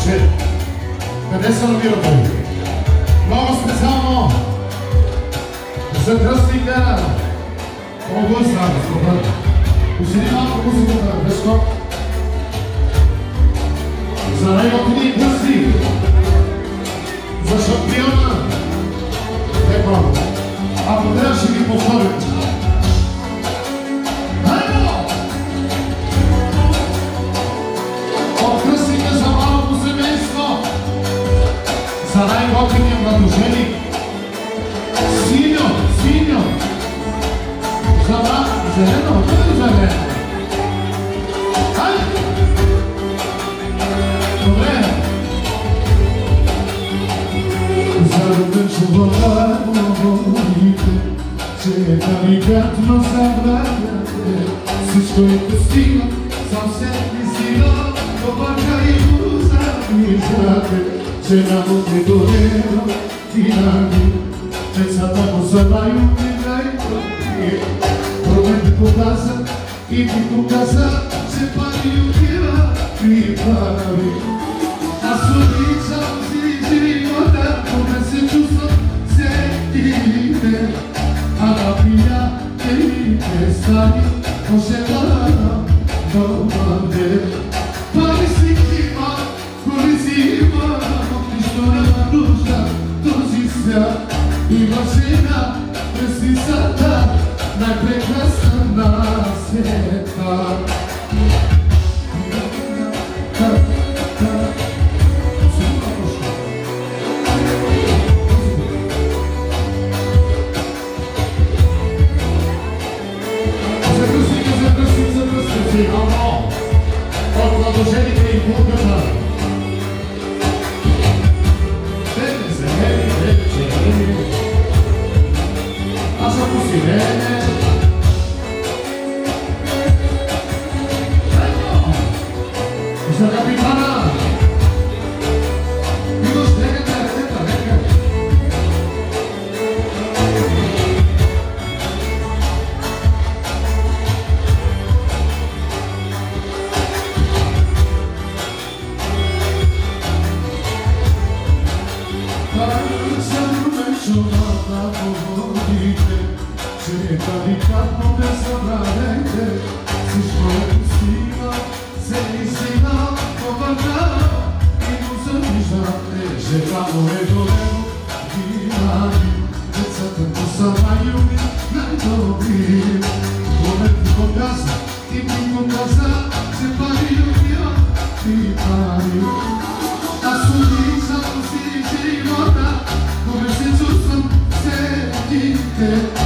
момче. Къде се намира той? Много специално за кръстника Огуста, господа. Усили малко музиката, Веско. За най-готини кръстни. За шампиона. Ето, ако трябва ще ги повторим. За най-готиния младоженик Синьо, Синьо. Зелено, къде зелено? Хайде! Добре! Зарубен чувала водите, че е деликатно забравяте. Всичко е постига, съвсем ми сила, обърка и го завиждате. Че на мутри горела винаги децата му са най-умилени. Пробен ти показа и ти показа, че пари отива и пари. Аз обичам си живота, поне се чувствам всеки ден. А на приятелите стани пожелавам добър ден. Пари си има, коли си има, нужда този свят има жена красицата, най-прекрасна на света. За от младожените и булката. Аз ако си не за капитана Милош, нека ръката, нека че деликатно не забравяйте, всичко е постига, се истина, повърна и го завиждате. Желано е големо, винаги, децата му са най-юни, най-добри. Пробен ти показа и ти показа, че пари отива и пари. Аз обичам си живота, поне се чувствам всеки ден.